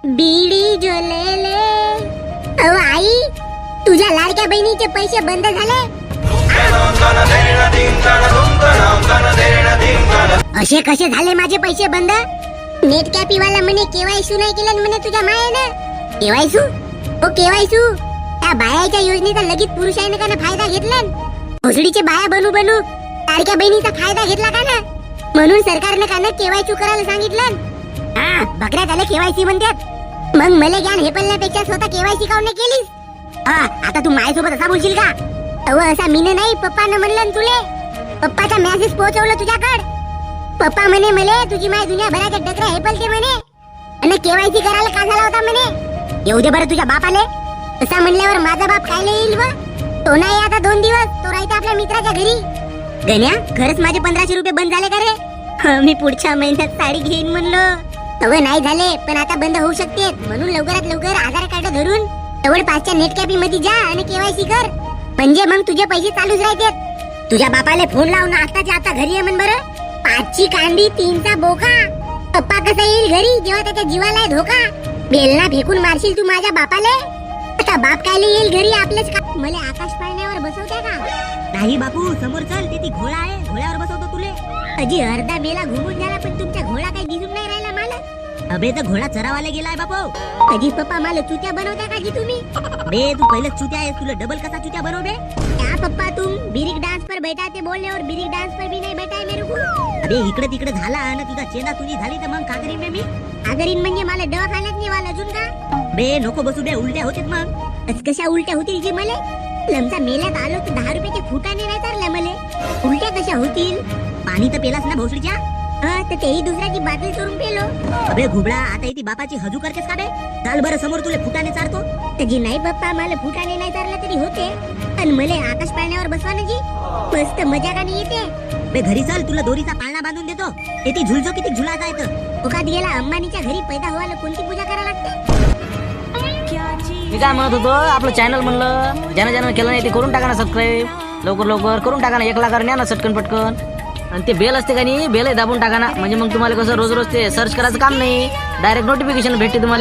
बीडी ज्वलेले. अहो आई, तुझ्या लाडक्या बहिणीचे पैसे बंद झाले. असे कसे झाले माझे पैसे बंद? नेट कॅपीवाला म्हणे केवायसी नाही केलं म्हणे तुझ्या मायेनं. केवायसी? ओ केवायसी, त्या बायाच्या योजनेचा लगेच पुरुषाने का फायदा घेतला? भोसडीचे बाया बनू बनू लाडक्या बहिणीचा फायदा घेतला का ना? म्हणून सरकारने का ना केवायसी करायला सांगितलं. हा, बकऱ्या त्याला केवायसी म्हणतात. मग मला ज्ञान हे पडल्यापेक्षा स्वतः केवायसी काऊन नाही केलीस? हा, आता तू माझ्यासोबत असा बोलशील का? अहो असा मीने नाही, पप्पानं म्हणलं तुले. पप्पाचा मेसेज पोहोचवलं तुझ्याकडे. पप्पा म्हणे मले तुझी माय दुनियाभराच्या डकऱ्या हेपलते म्हणे आणि केवायसी करायला का झाला होता म्हणे. येऊ दे बरं तुझ्या बापाले. तसा म्हणल्यावर माझा बाप कायले येईल व? तो नाही आता 2 दिवस, तो राहते आपल्या मित्राच्या घरी. गण्या, खरंच माझे 1500 रुपये बंद झाले का रे? मी पुढच्या महिन्यात साडी घेईन म्हणलो. तवं नाही झाले, पण आता बंद होऊ शकते. म्हणून लवकरात लवकर आधार कार्ड धरून तवळ 5च्या नेट कॅपी मध्ये जा आणि केवायसी कर. म्हणजे मग तुझे पैसे चालूच राहतात. तुझ्या बापाले फोन लावून आताच्या आता घरी ये म्हण बरं. 5ची कांडी 3चा बोका. पप्पा कसा येईल घरी जेव्हा त्याच्या जीवाला धोका? बेलना फेकून मारशील तू माझ्या बापाले. आता बाप कायले येईल घरी आपलेच का? मला आकाश पाळण्यावर बसवते का? नाही बापू, समोर चल, ते ती घोडा आहे, घोड्यावर बसवतो तुले. अजी अर्धा मेला घुमून झाला, पण तुमचा घोडा काही दिसून नाही राहिला मला. अबे तर घोडा चरावाला गेलाय बापू. अजी पप्पा मला चुत्या बनवता का जी तुम्ही? बे तू पहिलेच चुत्या आहेस, तुला डबल कसा चुत्या बनव बे? क्या पप्पा तुम बिरिक डांस पर बैठा थे बोलले और बिरिक डांस पर भी नहीं बैठा है मेरे को. अबे इकडे तिकडे झाला आणि तुझा चेंदा तुझी झाली तर मग का करीन बे मी? आगरीन म्हणजे मला दवाखान्यात नेवाल अजून का? बे नको बसू बे, उलट्या होतेत मग. कशा उलट्या होतील जी मले? लमचा मेल्यात आलो तर 10 रुपयाचे फुटाने नाही चालल्या मले. उलट्या कशा होतील? पाणी तर पेलास ना भोसडीच्या? हा, तर तेही दुसऱ्याची बाटली चोरून पेलो. अबे घुबडा, आता ती बापाची हजू करतेस का बे? चाल बरं समोर, तुले फुटाने चारतो. जी नाही पप्पा, मला फुटाने नाही चालला तरी होते, पण मले आकाश पाळण्यावर बसवा ना जी. मस्त मजा का नाही येते. बे घरी चल, तुला दोरीचा पाळणा बांधून देतो. ते झुलजो किती झुलाचा येतं. ओकात गेला अंबानीच्या घरी पैदा व्हायला कोणती पूजा करायला लागते? मी काय म्हणत होतो, आपलं चॅनल म्हणलं ज्यानं ज्यानं केलं नाही ते करून टाका ना सबस्क्राईब. लवकर लवकर करून टाका ना, 1 लाखावर न्या ना सटकन पटकन. आणि ते बेल असते का नाही, बेल दाबून टाका ना. म्हणजे मग तुम्हाला कसं रोज रोज ते सर्च करायचं काम नाही, डायरेक्ट नोटिफिकेशन भेटते तुम्हाला.